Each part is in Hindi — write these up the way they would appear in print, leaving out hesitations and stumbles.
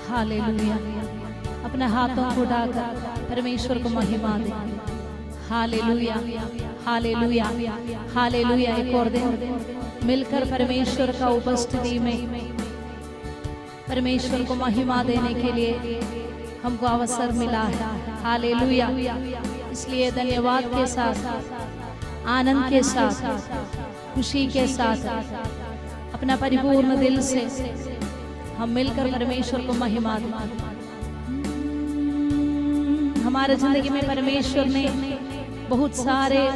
हालेलुया। अपने हाथों को उठाकर परमेश्वर को महिमा दे। Hallelujah, hallelujah, hallelujah. एक और दिन मिलकर परमेश्वर का उपस्थिति में परमेश्वर को महिमा देने के लिए हमको अवसर मिला है। हालेलुया। इसलिए धन्यवाद के साथ, आनंद के साथ, खुशी के साथ अपना परिपूर्ण दिल से हम मिलकर परमेश्वर को महिमा दें। हमारे जिंदगी में परमेश्वर ने बहुत सारे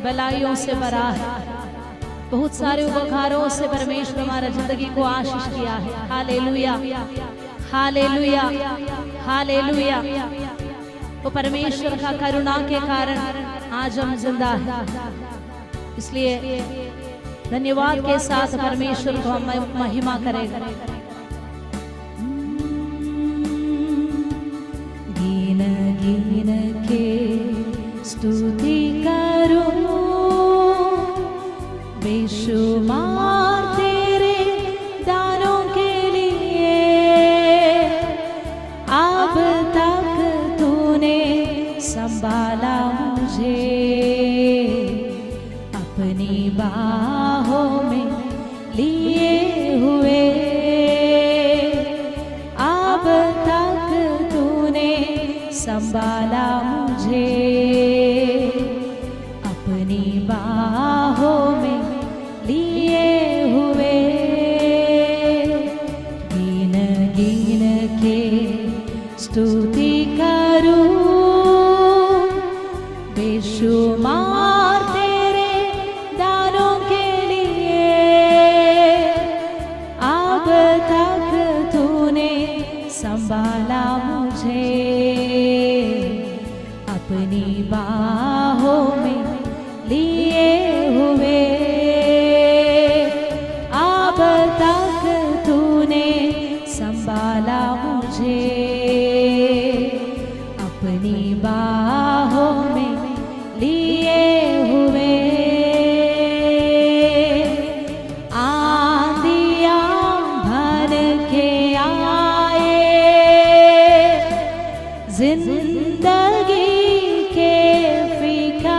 भलाइयों से भरा है, बहुत सारे उपकारों से परमेश्वर हमारा जिंदगी को आशीष किया है। Hallelujah, hallelujah, hallelujah. वो परमेश्वर का करुणा के कारण आज हम जिंदा हैं। इसलिए धन्यवाद के साथ परमेश्वर को हम महिमा करेंगे। गिन गिन के स्तुति करूं, बेशुमार तेरे दानों के लिए। अब तक तूने संभाला मुझे, अपनी बाहों में लिए हुए। अब तक तूने संभाला मुझे, अपनी बाहों में लिए हुए। गिन गिन के स्तुति करूं, बेशुमार तेरे दानों के लिए। अब तक तूने संभाला मुझे, अपनी बाहों में लिए हुए। अब तक तूने संभाला मुझे, अपनी बाहों में लिए हुए। आंधियां भन के आए, जिंदगी के फिकर।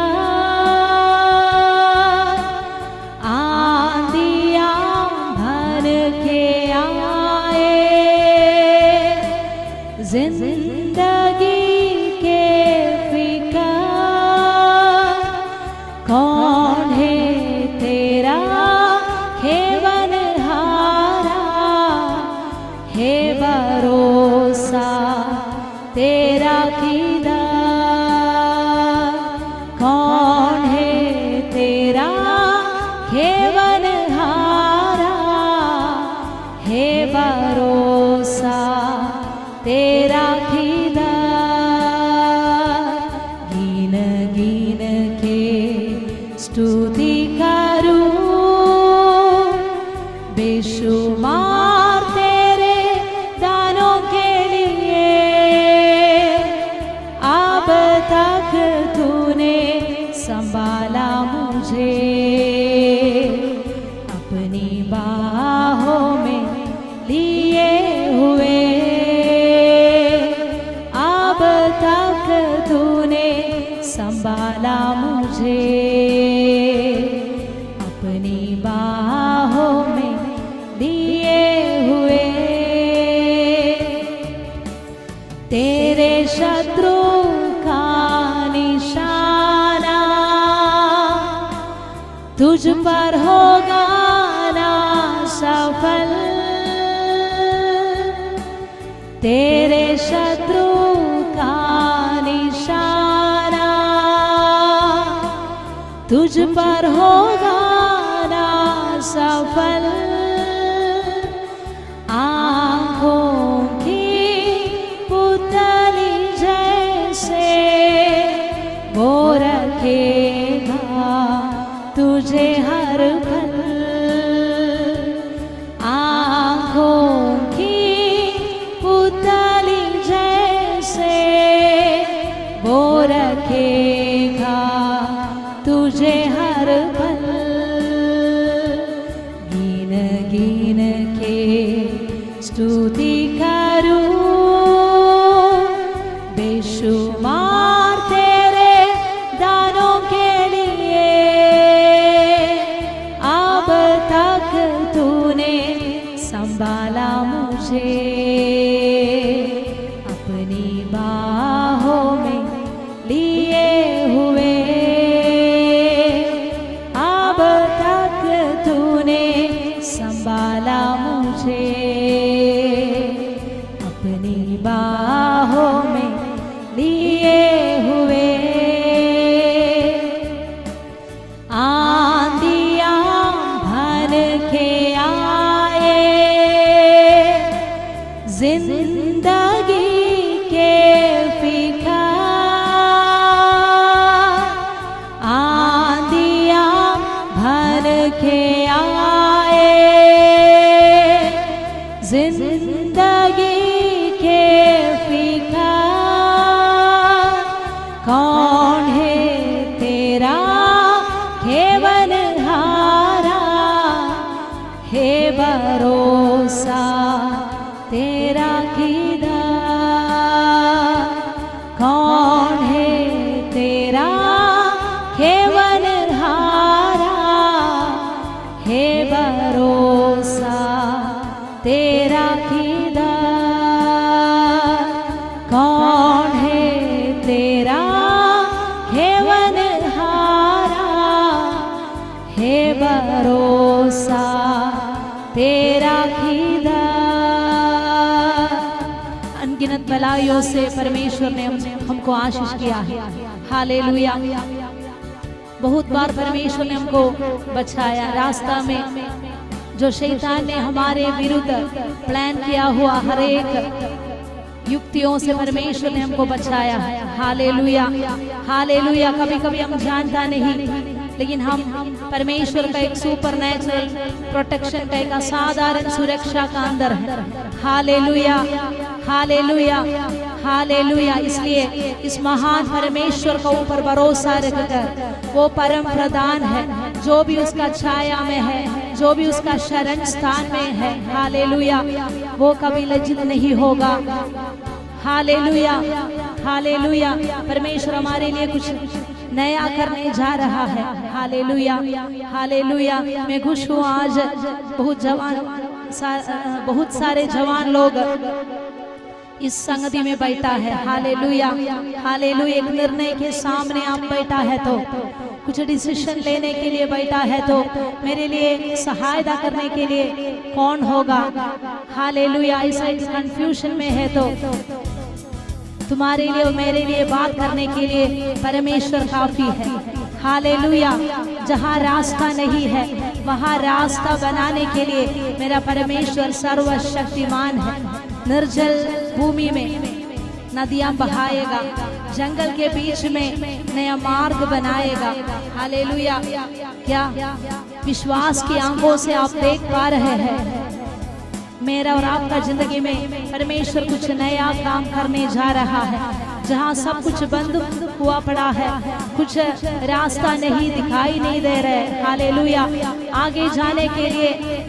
आंधियां भन के आए, जिंदगी के फिकर। कौन है तेरा खेवनहारा, है भरोसा तेरा किधर। कौन है तेरा खेवनहारा, है भरोसा तेरा किधर। गिन गिन के स्तुति करूं, बेशुमार तेरे दानों के लिए। अब तक तूने संभाला मुझे, अपनी बाहों में लिए हुए। अब तक तूने संभाला मुझे, अपनी बाहों में लिए हुए। तेरे शत्रु का निशाना तुझ पर होगा ना सफल। तेरे शत्रु का निशाना तुझ पर होगा ना सफल। आँखों की पुतली जैसे वो रखेगा तुझे हर पल। आँखों की पुतली जैसे वो रखेगा तुझे हर पल। गिन गिन के स्तुति करूं, संभाला मुझे अपनी बाहों में लिए हुए, अब तक तूने संभाला मुझे अपनी बाहों में लिए हुए। आंधियां भर के आए जिंदगी के फिकार, आंधियां भर के आए जिंदगी के फिकार, कौन है तेरा खेवनहारा, हे भरोसा तेरा किदा, कौन है तेरा खेवनहारा, हे भरोसा तेरा किदा, कौन है तेरा खेवनहारा, हे भरोसा तेरा किदा। अनगिनत भलाइयों से परमेश्वर ने हमको आशीष किया है। हालेलुया। बहुत बार परमेश्वर ने हमको बचाया। रास्ता में जो शैतान ने हमारे विरुद्ध प्लान किया हुआ हर एक युक्तियों से परमेश्वर ने हमको बचाया है। Hallelujah, hallelujah. कभी कभी हम जानता नहीं, लेकिन हम परमेश्वर का एक सुपर नेचुरल प्रोटेक्शन का एक असाधारण सुरक्षा का अंदर है। Hallelujah, hallelujah, hallelujah. इसलिए इस महान परमेश्वर का ऊपर भरोसा रखकर, वो परम प्रधान है, जो भी उसका छाया में है, जो भी उसका शरण स्थान में है, हालेलुया, वो कभी लज्जित नहीं होगा। Hallelujah, hallelujah. परमेश्वर हमारे लिए कुछ नया करने जा रहा है। Hallelujah, hallelujah. मैं खुश हूँ आज बहुत सारे जवान लोग इस संगति में बैठा है। Hallelujah, hallelujah. एक निर्णय के सामने आप बैठा है तो, कुछ डिसीजन लेने के लिए बैठा है तो, मेरे लिए सहायता करने के लिए कौन होगा। हालेलुया। ऐसा एक कंफ्यूजन में है तो तुम्हारे लिए और मेरे लिए बात करने के लिए परमेश्वर काफी है। हालेलुया। जहाँ रास्ता नहीं है वहाँ रास्ता बनाने के लिए मेरा परमेश्वर सर्वशक्तिमान है। निर्जल भूमि में नदियां बहाएगा, जंगल के बीच में नया मार्ग बनाएगा। हालेलुया। क्या विश्वास की आंखों से आप देख पा रहे हैं? मेरा और आपका जिंदगी में परमेश्वर कुछ नया काम करने जा रहा है। जहाँ सब कुछ बंद हुआ पड़ा है, कुछ रास्ता नहीं दिखाई नहीं दे रहे। हालेलुया। आगे जाने के लिए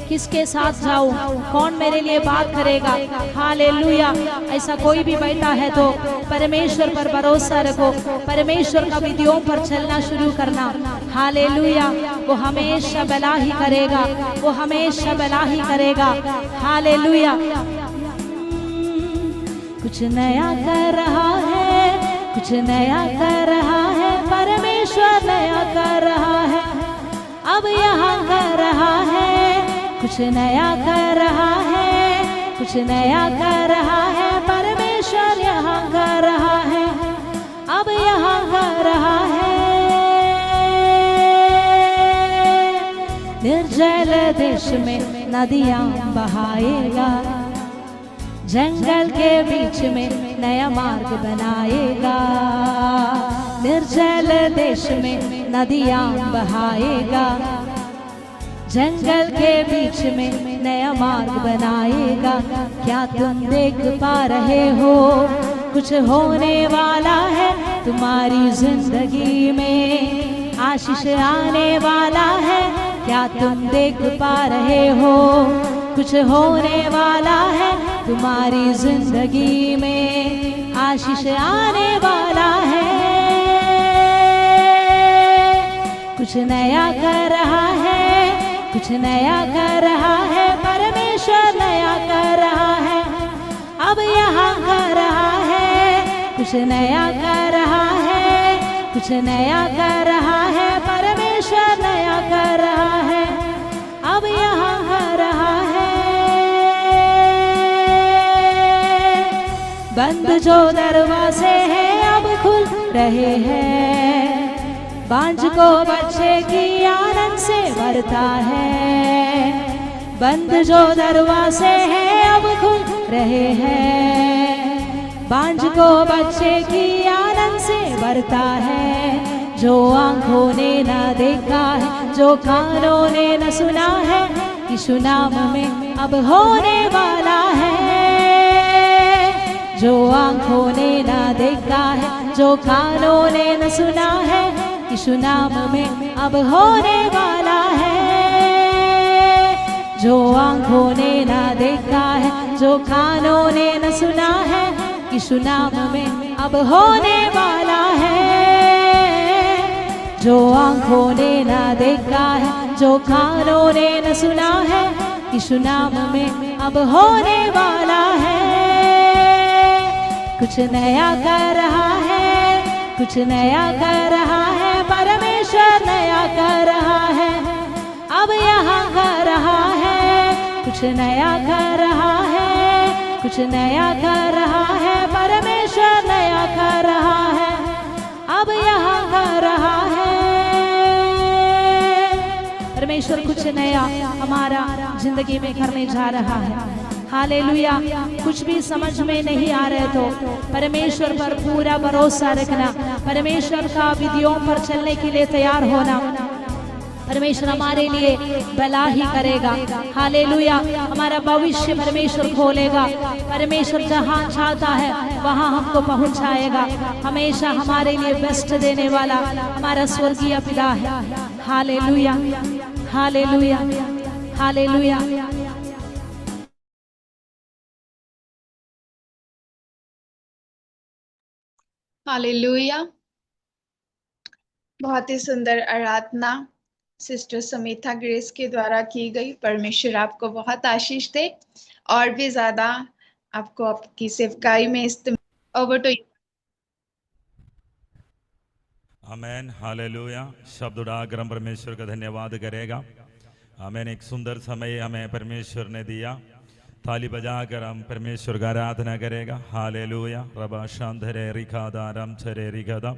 किसके साथ जाऊं, कौन मेरे लिए बात करेगा। हालेलुया। ऐसा कोई भी बैठा है तो परमेश्वर पर भरोसा रखो, परमेश्वर का विधियों पर चलना शुरू करना। हालेलुया। वो हमेशा भला ही करेगा, वो हमेशा भला ही करेगा। हालेलुया। कुछ नया कर रहा है, कुछ नया कर रहा है, परमेश्वर नया कर रहा है, अब यहाँ कर रहा है। कुछ नया कर रहा है, कुछ नया कर रहा है, परमेश्वर यहाँ कर रहा है, अब यहाँ कर रहा है। निर्जल देश में नदियाँ बहाएगा, जंगल के बीच में नया मार्ग बनाएगा। निर्जल देश में नदियाँ बहाएगा, जंगल के बीच में नया मार्ग बनाएगा। क्या तुम देख पा रहे हो? कुछ होने वाला है तुम्हारी जिंदगी में, आशीष आने वाला है। क्या तुम देख पा रहे हो? कुछ होने वाला है तुम्हारी जिंदगी में, आशीष आने वाला है। कुछ नया कर रहा है, कुछ नया कर रहा है, परमेश्वर कुछ नया कर रहा है, कुछ नया कर रहा है, परमेश्वर नया कर रहा है, अब यहाँ कर रहा है। बंद जो दरवाजे हैं अब खुल रहे हैं, बांझ को बच्चे की आनंद से भरता है। बंद जो दरवाजे हैं अब खुल रहे हैं, बांझ को बच्चे की आनंद से भरता है। जो आंखों ने न देखा है, जो कानों ने न सुना है, यीशु नाम में अब होने वाला है। जो आंखों ने न देखा है, जो कानों ने न सुना है, यीशु नाम में अब होने वाला है। जो आंखों ने न देखा है, जो कानों ने न सुना है, यीशु नाम में अब होने वाला है। जो आंखों ने न देखा है, जो कानों ने न सुना है, यीशु नाम में अब होने वाला है। कुछ नया कर रहा है, कुछ नया कर रहा है, परमेश्वर नया कर रहा है, अब यहाँ कर रहा है। कुछ नया कर रहा है, कुछ नया कर रहा है, परमेश्वर नया कर रहा है, अब यहाँ कर रहा है। परमेश्वर कुछ नया हमारा जिंदगी में करने जा रहा है। हालेलुया। कुछ भी समझ में नहीं आ रहे तो परमेश्वर पर पूरा भरोसा रखना, परमेश्वर का विधियों पर चलने के लिए तैयार होना। परमेश्वर हमारे लिए भला ही करेगा। हालेलुया। हमारा भविष्य परमेश्वर खोलेगा। परमेश्वर जहाँ चाहता है वहाँ हमको पहुँचाएगा। हमेशा हमारे लिए बेस्ट देने वाला हमारा स्वर्गीय पिता है। Hallelujah, hallelujah, hallelujah. हालेलुया। बहुत ही सुंदर आराधना सिस्टर समीथा ग्रेस के द्वारा की गई। परमेश्वर आपको बहुत आशीष दे और भी ज्यादा आपको आपकी सेवकाई में इस्तेमाल। Over to you. Amen. Hallelujah. शब्द उड़ाकर हम परमेश्वर का धन्यवाद करेगा। आमेन। एक सुंदर समय हमें परमेश्वर ने दिया, ताली बजाकर हम परमेश्वर का आराधना करेगा। हालेलुया। रबा शांधरे रिखादा रम छरे रिखदा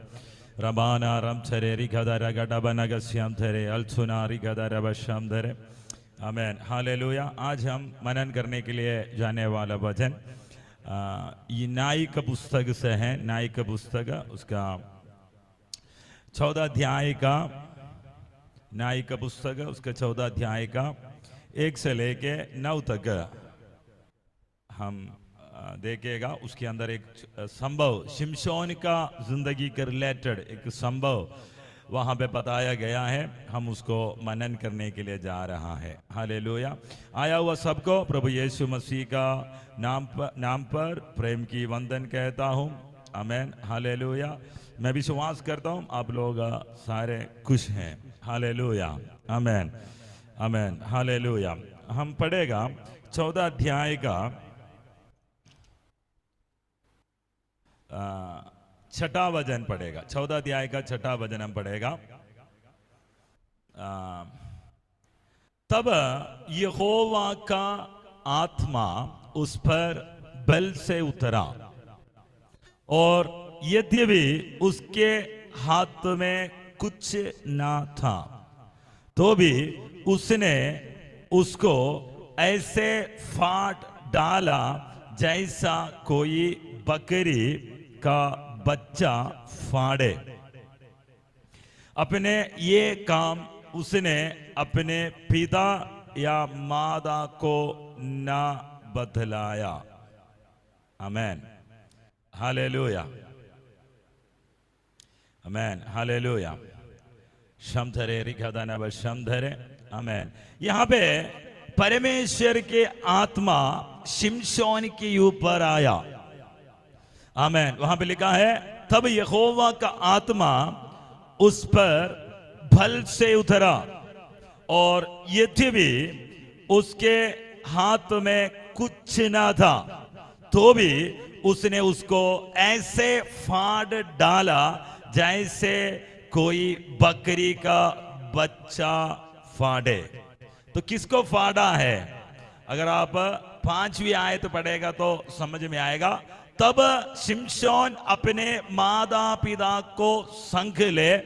रबाना रम छरे रिखदा रगडा बनगस्याम धरे अलसुना रिखदा रबश्याम धरे। आमेन। हालेलुया। आज हम मनन करने के लिए जाने वाला वचन ये न्याय का पुस्तक से है। न्याय का पुस्तक उसका 14 अध्याय का, न्याय का पुस्तक उसका 14 अध्याय का 1 से लेके 9 तक हम देखेगा। उसके अंदर एक संभव शिमशोन का जिंदगी के रिलेटेड एक संभव वहाँ पे बताया गया है। हम उसको मनन करने के लिए जा रहा है। हालेलुया। आया हुआ सबको प्रभु यीशु मसीह का नाम पर प्रेम की वंदन कहता हूँ। आमेन। हालेलुया। मैं विश्वास करता हूँ आप लोग सारे खुश हैं। हालेलुया। आमेन, आमेन। हालेलुया। हम पढ़ेगा 14 अध्याय का 6वां वचन पढ़ेगा। 14 अध्याय का 6वां वचन हम पढ़ेगा। तब यहोवा का आत्मा उस पर बल से उतरा और यद्यपि उसके हाथ में कुछ ना था तो भी उसने उसको ऐसे फाड़ डाला जैसा कोई बकरी का बच्चा फाड़े। अपने ये काम उसने अपने पिता या माता को ना बतलाया। आमेन। हालेलुया, आमेन। हालेलुया। शमधरे रिखदाना व शमधरे। आमेन। यहाँ पे परमेश्वर के आत्मा शिमशोन के ऊपर आया। आमेन। वहां पे लिखा है तब यहोवा का आत्मा उस पर बल से उतरा और यद्यपि उसके हाथ में कुछ ना था तो भी उसने उसको ऐसे फाड़ डाला जैसे कोई बकरी का बच्चा फाड़े। तो किसको फाड़ा है? अगर आप 5वीं आयत पढ़ेगा तो समझ में आएगा। तब शिमशोन अपने माता पिता को संग ले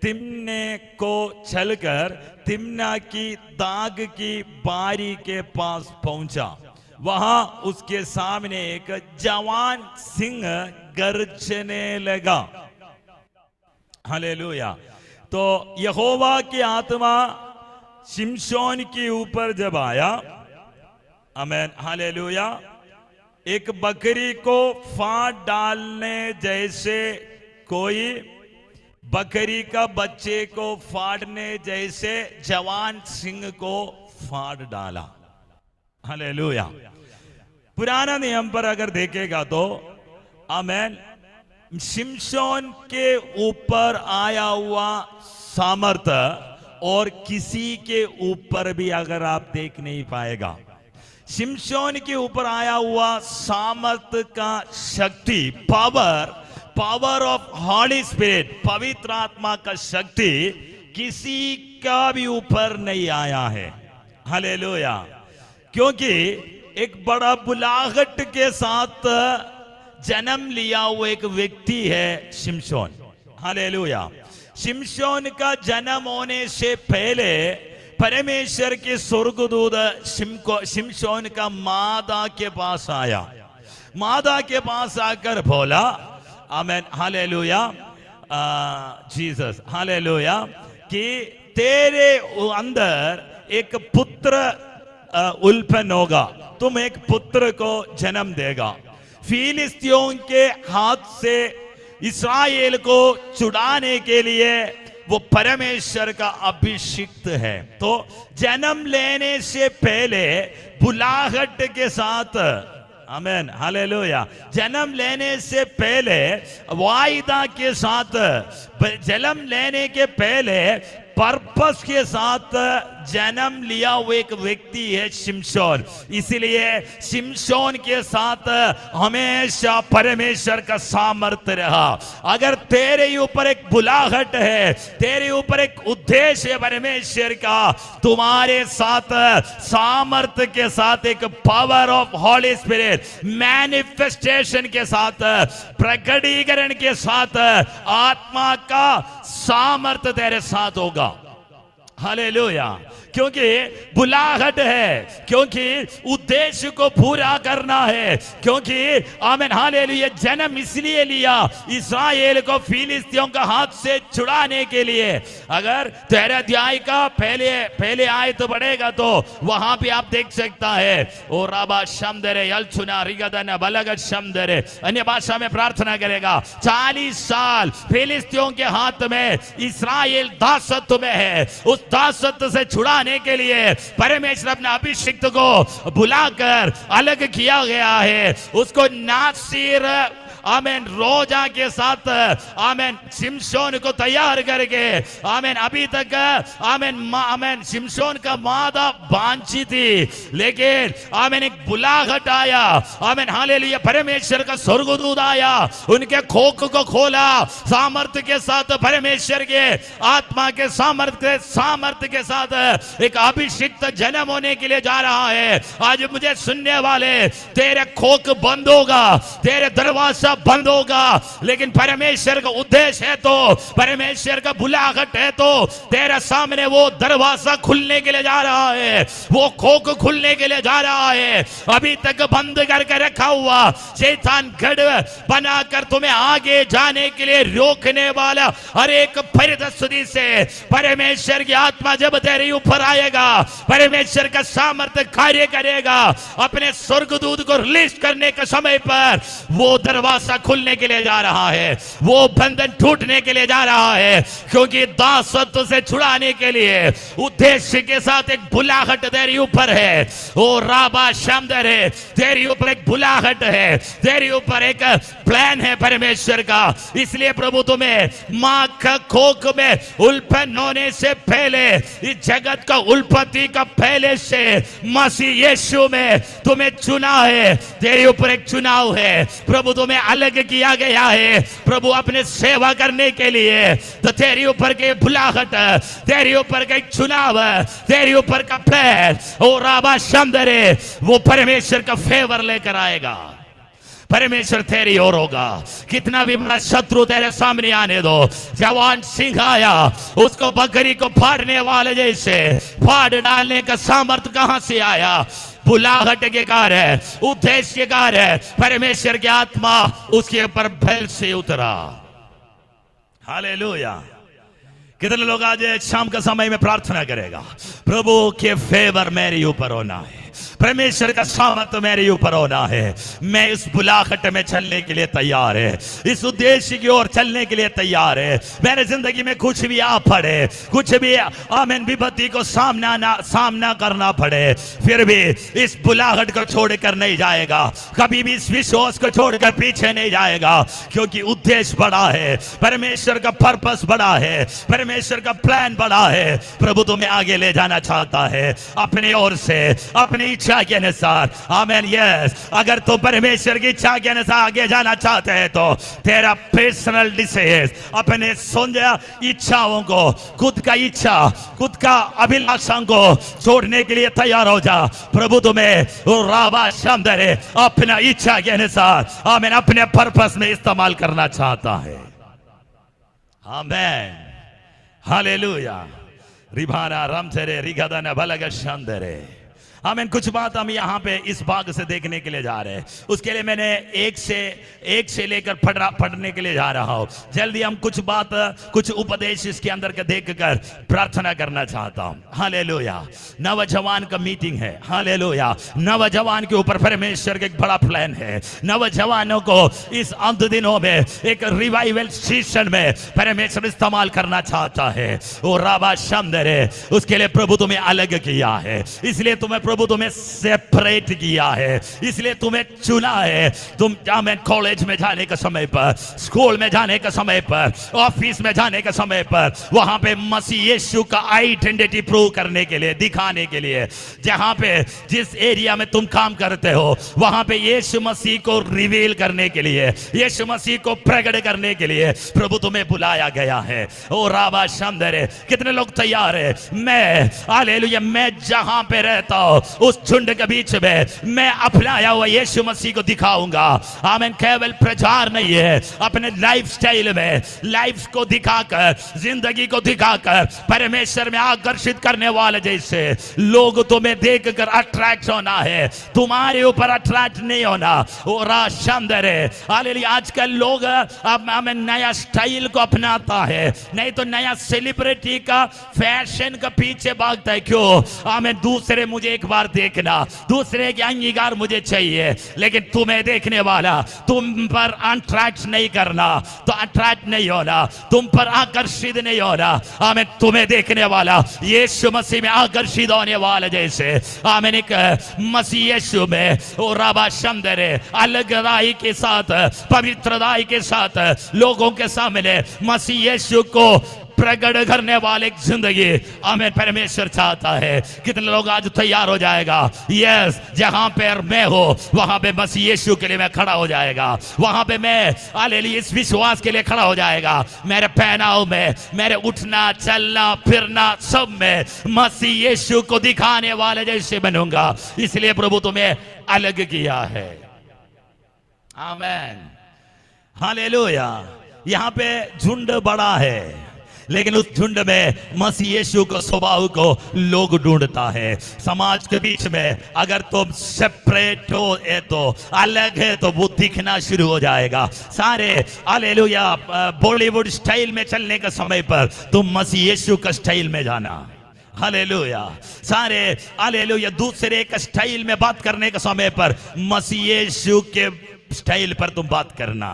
तिम्ने को चलकर तिम्ना की दाग की बारी के पास पहुंचा। वहां उसके सामने एक जवान सिंह गर्जने लगा। हालेलुया। तो यहोवा की आत्मा शिमशोन के ऊपर जब आया, आमेन, हालेलुया, एक बकरी को फाड़ डालने जैसे कोई बकरी का बच्चे को फाड़ने जैसे जवान सिंह को फाड़ डाला। हालेलुया। पुराना नियम पर अगर देखेगा तो आमेन, शिमशोन के ऊपर आया हुआ सामर्थ्य और किसी के ऊपर भी अगर आप देख नहीं पाएगा। शिमशोन के ऊपर आया हुआ सामर्थ्य का शक्ति, पावर ऑफ हॉली स्पिरिट, पवित्र आत्मा का शक्ति किसी का भी ऊपर नहीं आया है। हालेलुया। क्योंकि एक बड़ा बुलाहट के साथ जन्म लिया हुआ एक व्यक्ति है शिमशोन। हालेलुया। शिमशोन का जन्म होने से पहले परमेश्वर के स्वर्गदूत शिमशोन का मादा के पास आया। मादा के पास आकर बोला, आमेन, हालेलुया, जीसस, हालेलुया, कि तेरे अंदर एक पुत्र उत्पन्न होगा, तुम एक पुत्र को जन्म देगा। फिलिस्तियों के हाथ से इस्राएल को छुड़ाने के लिए वो परमेश्वर का अभिषिक्त है। तो जन्म लेने से पहले बुलाहट के साथ, आमेन, हालेलुया, जन्म लेने से पहले वायदा के साथ, जन्म लेने के पहले पर्पस के साथ जन्म लिया हुआ एक व्यक्ति है शिमशोन। इसलिए शिमशोन के साथ हमेशा परमेश्वर का सामर्थ्य रहा। अगर तेरे ऊपर एक बुलाहट है, तेरे ऊपर एक उद्देश्य है परमेश्वर का, तुम्हारे साथ सामर्थ्य के साथ एक power of Holy Spirit, manifestation के साथ, प्रकटीकरण के साथ आत्मा का सामर्थ्य तेरे साथ होगा। हालेलुया। क्योंकि बुलाहट है, क्योंकि उद्देश्य को पूरा करना है, क्योंकि आमेन, हालेलुया, जन्म इसलिए लिया इस्राएल को फिलिस्तियों का हाथ से छुड़ाने के लिए। अगर 13 अध्याय का पहले आयत तो पढ़ेगा तो वहां पे आप देख सकता है, ओ राबा शमदरे यलचुना रिगदन बलगत शमदरे, अन्य भाषा में प्रार्थना करेगा। 40 साल फिलिस्तियों के हाथ में इस्राएल दासत्व में है। उस दासत्व से छुड़ा के लिए परमेश्वर अपने अभिषिक्त को बुलाकर अलग किया गया है। उसको नासिर, आमेन, रोजा के साथ, आमेन, शिमशोन को तैयार करके, आमेन, अभी तक आमेन शिमशोन का मादा बांझी थी, लेकिन आमेन एक बुलाहट आया, आमेन, हालेलुया, परमेश्वर का स्वर्गदूत आया, उनके खोख को खोला, सामर्थ्य के साथ, परमेश्वर के आत्मा के सामर्थ्य के साथ एक अभिषिक्त जन्म होने के लिए जा रहा है। आज मुझे सुनने वाले, तेरे खोख बंद होगा, तेरे दरवाजा बंद होगा, लेकिन परमेश्वर का उद्देश्य है तो, परमेश्वर का बुलाहट है तो तेरे सामने वो दरवाजा खुलने के लिए जा रहा है, वो खोख खुलने के लिए जा रहा है। अभी तक बंद करके रखा हुआ शैतान गढ़ बनाकर तुम्हें आगे जाने के लिए रोकने वाला हर एक परिस्थिति से परमेश्वर की आत्मा जब तेरे ऊपर आएगा, परमेश्वर का सामर्थ्य कार्य करेगा। अपने स्वर्गदूत को रिलीज करने के समय पर वो दरवाजा दरवाजा खुलने के लिए जा रहा है, वो बंधन टूटने के लिए जा रहा है, क्योंकि दासत्व से छुड़ाने के लिए उद्देश्य के साथ एक बुलाहट तेरे ऊपर है। ओ राबा शमदर है, तेरे ऊपर एक बुलाहट है, तेरे ऊपर एक प्लान है परमेश्वर का। इसलिए प्रभु तुम्हें मां का कोख में उल्पन्न होने से पहले, इस जगत का उत्पत्ति का पहले से मसीह यीशु में तुम्हें चुना है। तेरे ऊपर एक चुनाव है, प्रभु तुम्हें अलग किया गया है प्रभु अपने सेवा करने के लिए। तो तेरे ऊपर के बुलाहट, तेरे ऊपर का एक चुनाव, तेरे ऊपर का प्लान, ओ राबा शमदरे, वो परमेश्वर का फेवर लेकर आएगा। परमेश्वर तेरी ओर होगा। कितना भी बड़ा शत्रु तेरे सामने आने दो, जवान सिंह आया, उसको बकरी को फाड़ने वाले जैसे फाड़ डालने का सामर्थ कहां से आया? बुलाहट के कार्य, उद्देश्य के कार्य, परमेश्वर की आत्मा उसके ऊपर बल से उतरा। हालेलुया। कितने लोग आज शाम का समय में प्रार्थना करेगा, प्रभु के फेवर मेरे ऊपर होना है, परमेश्वर का सामर्थ मेरे ऊपर होना है, मैं इस बुलाहट में चलने के लिए तैयार है, इस उद्देश्य की ओर चलने के लिए तैयार है। मेरे जिंदगी में कुछ भी आ पड़े, कुछ भी आमीन विपत्ति को सामना करना पड़े, फिर भी इस बुलाहट को छोड़कर नहीं जाएगा, कभी भी इस विश्वास को छोड़कर पीछे नहीं जाएगा, क्योंकि उद्देश्य बड़ा है, परमेश्वर का पर्पस बड़ा है, परमेश्वर का प्लान बड़ा है। प्रभु तुम्हें आगे ले जाना चाहता है अपनी ओर से, अपनी इच्छा के अनुसार। आमीन। यस, अगर तू परमेश्वर की इच्छा के अनुसार आगे जाना चाहते हैं तो तेरा पर्सनल डिजायर, अपने सोचा इच्छाओं को, खुद का इच्छा, खुद का अभिलाषाओं को छोड़ने के लिए तैयार हो जा। प्रभु तुम्हें राबा शमदरे अपना इच्छा के अनुसार, आमीन, अपने पर्पस में इस्तेमाल करना चाहता है। आमीन। हालेलुया। रिभाना रामचरे रिगदन भलग शंदरे। आमीन। कुछ बात हम यहाँ पे इस भाग से देखने के लिए जा रहे हैं, उसके लिए मैंने एक से लेकर पढ़ने के लिए जा रहा हूँ। जल्दी हम कुछ बात, कुछ उपदेश इसके अंदर का देखकर प्रार्थना करना चाहता हूँ। हालेलुया। नवजवान का मीटिंग है। हालेलुया। नवजवान के ऊपर परमेश्वर का एक बड़ा प्लान है। नवजवानों को इस अंत दिनों में एक रिवाइवल सीजन में परमेश्वर इस्तेमाल करना चाहता है। वो राबा शमदरे, उसके लिए प्रभु तुम्हें अलग किया है, इसलिए प्रभु तुम्हें सेपरेट किया है, इसलिए तुम्हें चुना है। तुम जामें कॉलेज में जाने के समय पर, स्कूल में जाने के समय पर, ऑफिस में जाने के समय पर, वहां पे मसीह यीशु का आइडेंटिटी प्रूव करने के लिए, दिखाने के लिए, जहां पे जिस एरिया में तुम काम करते हो वहां पे यीशु मसीह को रिवील करने के लिए, यीशु मसीह को प्रकट करने के लिए प्रभु तुम्हें बुलाया गया है। ओ राबा शमदरे, कितने लोग तैयार है? मैं, हालेलुया, मैं जहां पे रहता हूं उस झुंड के बीच में मैं अपनाया हुआ यीशु मसीह को दिखाऊंगा। आमीन। केवल प्रचार नहीं है, अपने लाइफस्टाइल में, लाइफ को दिखाकर, जिंदगी को दिखाकर परमेश्वर में आकर्षित करने वाले जैसे लोग तुम्हें देखकर अट्रैक्ट होना है, तुम्हारे ऊपर अट्रैक्ट नहीं होना। ओ राशंदर है। हालेलुया। आजकल लोग अब नया स्टाइल को अपनाता है, नहीं तो नया सेलिब्रिटी का, फैशन का पीछे भागता है। क्यों? आमीन। दूसरे मुझे एक बार देखना, दूसरे के अंगीकार मुझे चाहिए, लेकिन तुम्हें देखने वाला तुम पर अट्रैक्ट नहीं करना, तो अट्रैक्ट नहीं होना, तुम पर आकर्षित नहीं होना। आमीन। तुम्हें देखने वाला यीशु मसीह में आकर्षित होने वाला जैसे, आमीन, एक मसीह यीशु में ओ राबा शमदरे अलग राय के साथ, पवित्र राय के साथ लोगों के सामने मसीह यीशु को प्रकट करने वाले एक जिंदगी हमें परमेश्वर चाहता है। कितने लोग आज तैयार हो जाएगा? यस, जहां पर मैं हो वहां पे मसीह यीशु के लिए मैं खड़ा हो जाएगा, वहां पे मैं हालेलुया इस विश्वास के लिए खड़ा हो जाएगा। मेरे पहनाव में, मेरे उठना, चलना, फिरना, सब में मसीह यीशु को दिखाने वाले जैसे बनूंगा। इसलिए प्रभु तुम्हें अलग किया है। आमीन। हालेलुया। यहाँ पे झुंड बड़ा है, लेकिन उस झुंड में मसीह यीशु को, स्वभाव को लोग ढूंढता है। समाज के बीच में अगर तुम सेपरेट हो, तो अलग है, तो वो दिखना शुरू हो जाएगा। सारे हालेलुया बॉलीवुड स्टाइल में चलने के समय पर तुम मसीह यीशु का स्टाइल में जाना। हालेलुया। सारे हालेलुया दूसरे के स्टाइल में बात करने के समय पर मसीह यीशु के स्टाइल पर तुम बात करना।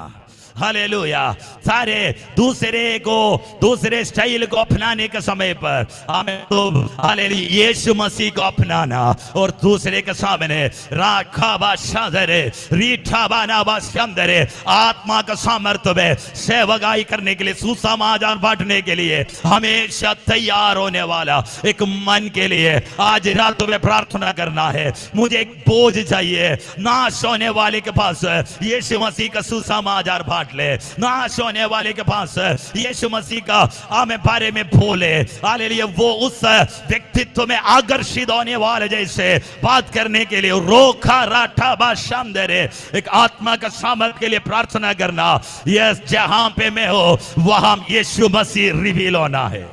हालेलुया। सारे दूसरे स्टाइल को अपनाने के समय पर हमें तुम हालेलुया यीशु मसीह को अपनाना और दूसरे के सामने राखाबा शादरे रीठाबा नाबा शादरे आत्मा का सामर्थ्य में सेवकाई करने के लिए, सुसमाचार बांटने के लिए हमेशा तैयार होने वाला एक मन के लिए आज रात में प्रार्थना करना है। मुझे एक बोझ चाहिए, नाश होने वाले के पास यीशु मसीह का सुसमाचार बांट ले, नाश होने वाले के पास यीशु मसीह का हमें बारे में बोले। हालेलुया। वो उस व्यक्तित्व में आकर्षित होने वाले जैसे बात करने के लिए रोखा राठा बाशांदरे एक आत्मा का सामर्थ्य के लिए प्रार्थना करना। यस, जहां पे मैं हो वहां यीशु मसीह रिवील होना है।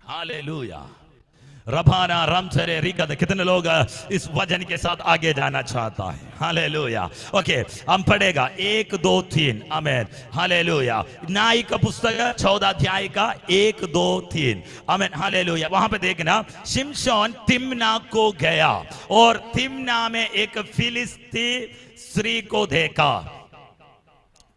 हालेलुया। रबाना रमचरे रिकद। कितने लोग इस वचन के साथ आगे जाना चाहता है? हालेलुया। ओके, हम पढ़ेगा 1 2 3। आमीन। हालेलुया। न्याय का पुस्तक 14 अध्याय का 1 2 3। आमीन। हालेलुया। वहां पे देखना, शिमशोन तिम्ना को गया और तिम्ना में एक फिलिस्ती स्त्री को देखा।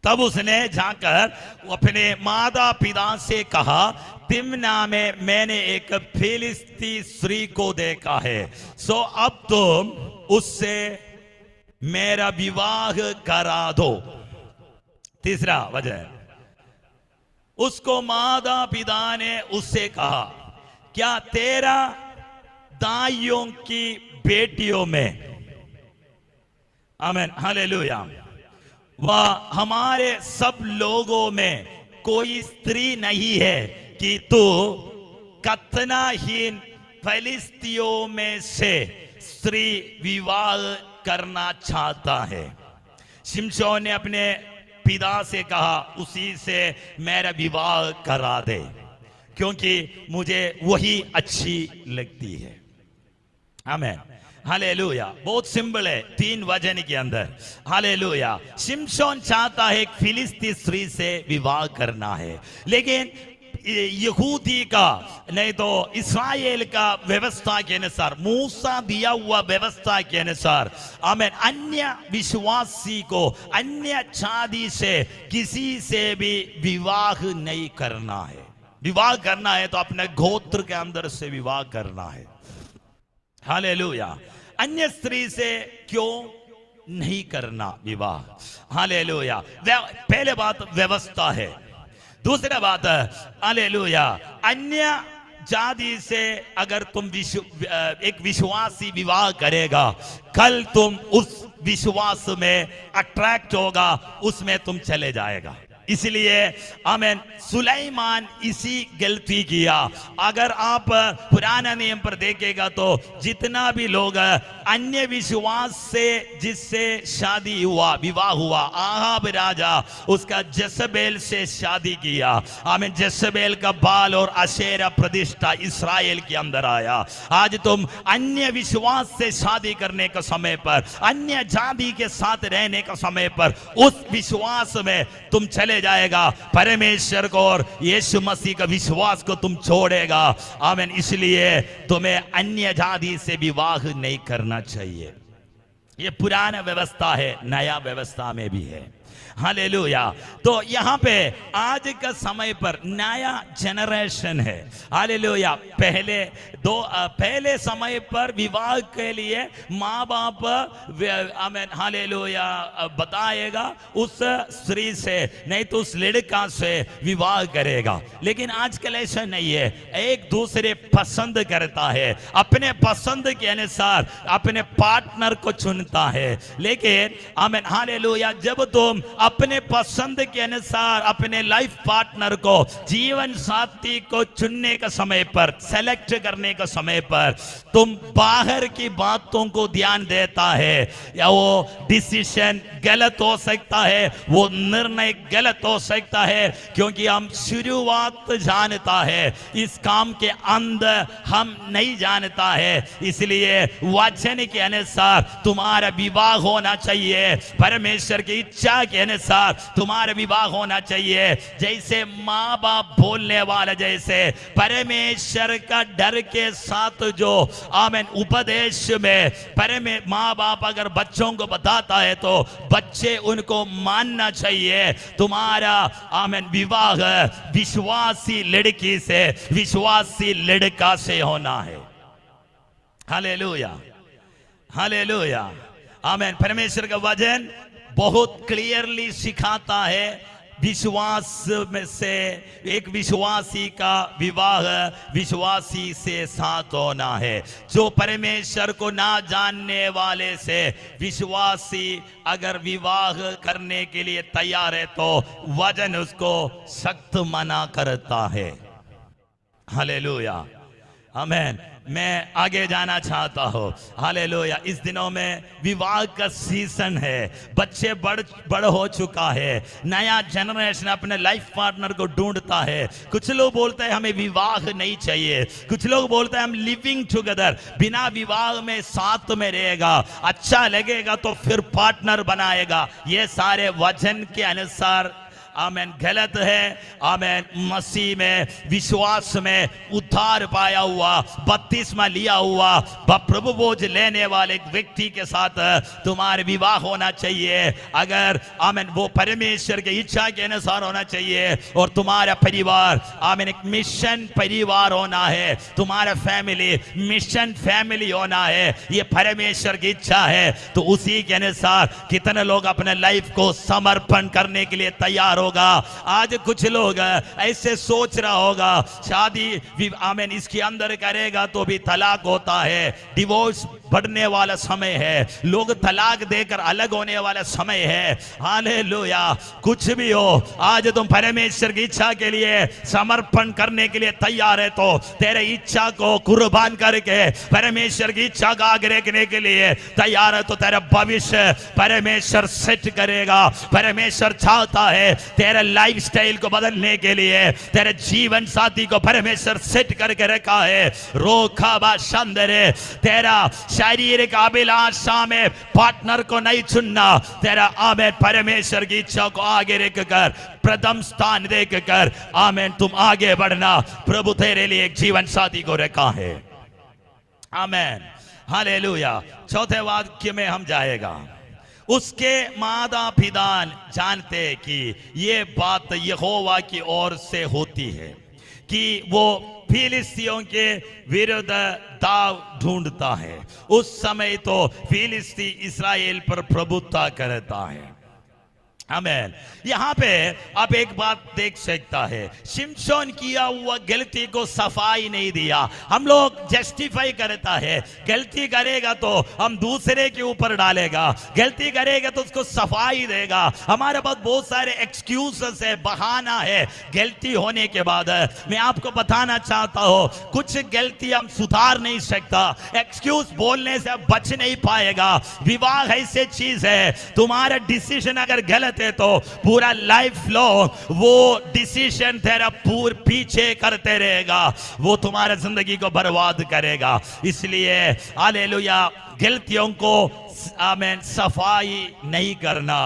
तब उसने जाकर अपने माता पिता से कहा, तिम्ना में मैंने एक फिलिस्ती स्त्री को देखा है, सो अब तुम उससे मेरा विवाह करा दो। तीसरा वजह, उसको माता पिता ने उससे कहा, क्या तेरा दाइयों की बेटियों में, आमीन हालेलुया, वह हमारे सब लोगों में कोई स्त्री नहीं है कि तू कतनाहीन फिलिस्तियों में से स्त्री विवाह करना चाहता है। शिमशोन ने अपने पिता से कहा, उसी से मेरा विवाह करा दे, क्योंकि मुझे वही अच्छी लगती है। आमीन हालेलुया। बहुत सिंपल है, 3 वचन के अंदर। हालेलुया। शिमशोन चाहता है एक फिलिस्ती स्त्री से विवाह करना है, लेकिन यहूदी का नहीं तो इस्राएल का व्यवस्था के अनुसार, मूसा दिया हुआ व्यवस्था के अनुसार, आमीन, अन्य विश्वासी को अन्य जाति से किसी से भी विवाह नहीं करना है। विवाह करना है तो अपने गोत्र के अंदर से विवाह करना है। हालेलुया। अन्य स्त्री से क्यों नहीं करना विवाह? हालेलुया। पहले बात व्यवस्था है। दूसरा बात, हालेलुया, अन्य जाति से अगर तुम एक विश्वासी विवाह करेगा, कल तुम उस विश्वास में अट्रैक्ट होगा, उसमें तुम चले जाएगा। इसलिए आमीन, सुलेमान इसी गलती किया। अगर आप पुराना नियम पर देखेगा तो जितना भी लोग अन्य विश्वास से जिससे शादी हुआ, विवाह हुआ, आहाब राजा उसका जसबेल से शादी किया। आमीन। जसबेल का बाल और अशेरा प्रतिष्ठा इस्राएल के अंदर आया। आज तुम अन्य विश्वास से शादी करने के समय पर, अन्य जाति के साथ रहने के समय पर, उस विश्वास में तुम चले जाएगा, परमेश्वर को और यीशु मसीह का विश्वास को तुम छोड़ेगा। आमीन। इसलिए तुम्हें अन्य जाति से विवाह नहीं करना चाहिए। ये पुराना व्यवस्था है, नया व्यवस्था में भी है। हालेलुया। तो यहाँ पे आज का समय पर नया जनरेशन है। हालेलुया। पहले समय पर विवाह के लिए माँ बाप आमीन हालेलुया बताएगा, उस स्त्री से नहीं तो उस लड़का से विवाह करेगा। लेकिन आजकल ऐसा नहीं है, एक दूसरे पसंद करता है, अपने पसंद के अनुसार अपने पार्टनर को चुनता है। लेकिन आमीन हालेलुया, जब तुम अपने पसंद के अनुसार अपने लाइफ पार्टनर को, जीवन साथी को चुनने का समय पर, सेलेक्ट करने का समय पर तुम बाहर की बातों को ध्यान देता है, या वो डिसीजन गलत हो सकता है, वो निर्णय गलत हो सकता है, क्योंकि हम शुरुआत जानता है, इस काम के अंदर हम नहीं जानता है। इसलिए वचन के अनुसार तुम्हारा विवाह होना चाहिए, परमेश्वर की इच्छा के अनुसार तुम्हारा विवाह होना चाहिए। जैसे माँ बाप बोलने वाला, जैसे परमेश्वर का डर के साथ जो आमेन उपदेश में माँ बाप अगर बच्चों को बताता है तो बच्चे उनको मानना चाहिए। तुम्हारा आमेन विवाह विश्वासी लड़की से, विश्वासी लड़का से होना है। हालेलुया, हालेलुया, आमेन। परमेश्वर का वचन बहुत क्लियरली सिखाता है विश्वास में से एक विश्वासी का विवाह विश्वासी से साथ होना है। जो परमेश्वर को ना जानने वाले से विश्वासी अगर विवाह करने के लिए तैयार है तो वचन उसको सख्त मना करता है। हालेलुया, आमेन। मैं आगे जाना चाहता हूँ। हालेलुया। इस दिनों में विवाह का सीजन है, बच्चे बड़ हो चुका है, नया जनरेशन अपने लाइफ पार्टनर को ढूंढता है। कुछ लोग बोलते हैं हमें विवाह नहीं चाहिए, कुछ लोग बोलते हैं हम लिविंग टुगेदर, बिना विवाह में साथ में रहेगा, अच्छा लगेगा तो फिर पार्टनर बनाएगा। ये सारे वचन के अनुसार आमेन गलत है। आमेन। मसीह में विश्वास में उद्धार पाया हुआ, बपतिस्मा लिया हुआ, प्रभु बोझ लेने वाले व्यक्ति के साथ तुम्हारे विवाह होना चाहिए। अगर आमेन वो परमेश्वर की इच्छा के अनुसार होना चाहिए और तुम्हारा परिवार आमेन एक मिशन परिवार होना है, तुम्हारा फैमिली मिशन फैमिली होना है, ये परमेश्वर की इच्छा है। तो उसी के अनुसार कितने लोग अपने लाइफ को समर्पण करने के लिए तैयार होगा। आज कुछ लोग ऐसे सोच रहा होगा शादी आमेन इसके अंदर करेगा तो भी तलाक होता है, डिवोर्स बढ़ने वाला समय है, लोग तलाक देकर अलग होने वाला समय है। हालेलुया। कुछ भी हो, आज तुम परमेश्वर की इच्छा के लिए समर्पण करने के लिए तैयार है तो तेरे इच्छा को कुर्बान करके परमेश्वर की इच्छा का आगे रखने के लिए तैयार है तो तेरा भविष्य परमेश्वर सेट करेगा। परमेश्वर चाहता है तेरे लाइफ स्टाइल को बदलने के लिए, तेरे जीवन साथी को परमेश्वर सेट करके रखा है। रोखा बाशंदरे, तेरा शारीरिक अभिलाषा में पार्टनर को नहीं चुनना, तेरा आमेन परमेश्वर की इच्छा को आगे रखकर प्रथम स्थान देकर आमेन तुम आगे बढ़ना। प्रभु तेरे लिए एक जीवन साथी को रखा है। आमेन। हालेलुया। चौथे वाक्य में हम जाएगा। उसके माता पिता जानते कि ये बात यहोवा की ओर से होती है कि वो फिलिस्तियों के विरुद्ध दाव ढूंढता है। उस समय तो फिलिस्ती इस्राएल पर प्रभुत्व करता है। आमेन। यहाँ पे आप एक बात देख सकता है, शिमशोन किया हुआ गलती को सफाई नहीं दिया। हम लोग जस्टिफाई करता है, गलती करेगा तो हम दूसरे के ऊपर डालेगा, गलती करेगा तो उसको सफाई देगा। हमारे पास बहुत सारे एक्सक्यूजेस है, बहाना है गलती होने के बाद। मैं आपको बताना चाहता हूँ कुछ गलती हम सुधार नहीं सकता, एक्सक्यूज बोलने से बच नहीं पाएगा। विवाह ऐसी चीज है, तुम्हारा डिसीजन अगर गलत है तो पूरा लाइफ लॉन्ग वो डिसीजन तेरा पीछे करते रहेगा, वो तुम्हारा जिंदगी को बर्बाद करेगा। इसलिए हालेलुया, गलतियों को आमेन सफाई नहीं करना,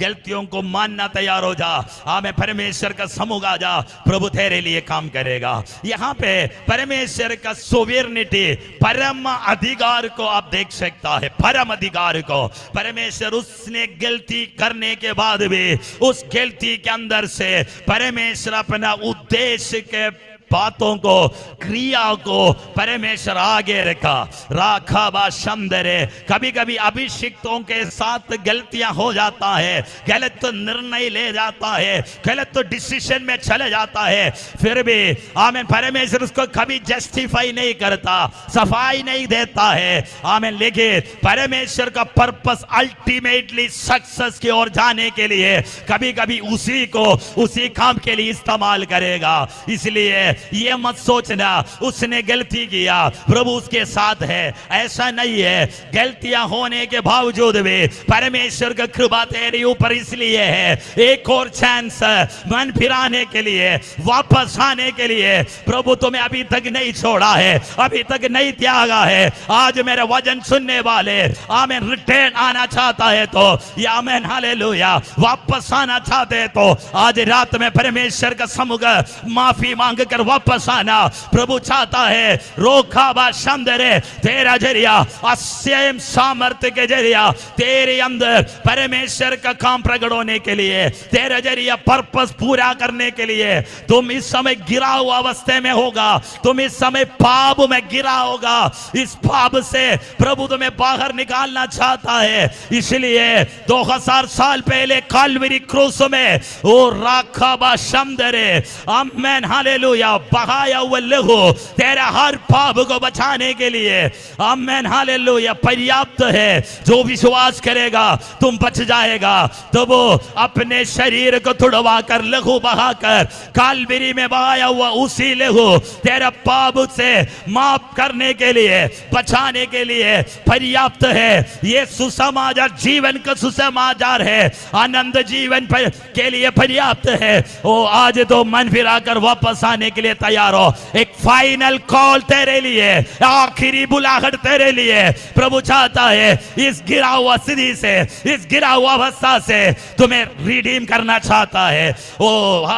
गलतियों को मानना तैयार हो जा। आमेन। परमेश्वर का समूह आ जा, प्रभु तेरे लिए काम करेगा। यहाँ पे परमेश्वर का सोवेर्निटी, परम अधिकार को आप देख सकता है। परम अधिकार को परमेश्वर उसने गलती करने के बाद भी उस गलती के अंदर से परमेश्वर अपना उद्देश्य के बातों को, क्रिया को परमेश्वर आगे रखा। राखा बाशंदरे, कभी कभी अभिषिक्तों के साथ गलतियां हो जाता है, गलत तो निर्णय ले जाता है, गलत तो डिसीजन में चले जाता है, फिर भी आमेन परमेश्वर उसको कभी जस्टिफाई नहीं करता, सफाई नहीं देता है। आमेन। लेकिन परमेश्वर का पर्पस अल्टीमेटली सक्सेस की ओर जाने के लिए कभी कभी उसी को उसी काम के लिए इस्तेमाल करेगा। इसलिए ये मत सोचना उसने गलती किया प्रभु उसके साथ है, ऐसा नहीं है। गलतियां होने के बावजूद भी परमेश्वर का कृपा तेरे ऊपर इसलिए है, एक और चांस मन फिराने के लिए, वापस आने के लिए। प्रभु तुम्हें अभी तक नहीं छोड़ा है, अभी तक नहीं त्यागा है। आज मेरे वचन सुनने वाले आमेन रिटर्न आना चाहता है तो या आमेन हालेलुया वापस आना चाहते हैं तो आज रात में परमेश्वर का समुख माफी मांग कर वापस आना प्रभु चाहता है। रोखा बा शंदरे तेरा जरिया असीम सामर्थ्य के जरिया तेरे अंदर परमेश्वर का काम प्रकट होने के लिए, तेरा जरिया पर्पस पूरा करने के लिए। तुम इस समय गिरा हुआ अवस्था में होगा, तुम इस समय पाप में गिरा होगा, इस पाप से प्रभु तुम्हें बाहर निकालना चाहता है। इसलिए 2000 साल पहले काल्वरी क्रूस में ओ राखाबा शमदरे आमेन हालेलुया बहाया हुआ लहू तेरा हर पाप को बचाने के लिए आमेन हालेलुया पर्याप्त है। जो विश्वास करेगा तुम बच जाएगा। तो वो अपने शरीर को तुड़वा कर लहू बहाकर काल्वरी में बहाया हुआ उसी लहू तेरा पाप से माफ करने के लिए, बचाने के लिए पर्याप्त है। ये सुसमाचार जीवन का सुसमाचार है, आनंद जीवन के लिए पर्याप्त है। ओ आज तो मन फिराकर वापस आने के लिए तैयार हो। एक फाइनल कॉल तेरे लिए, आखिरी बुलाहट तेरे लिए। प्रभु चाहता है इस गिरा हुआ स्थिति से, इस गिरा हुआ अवस्था से तुम्हें रिडीम करना चाहता है। ओ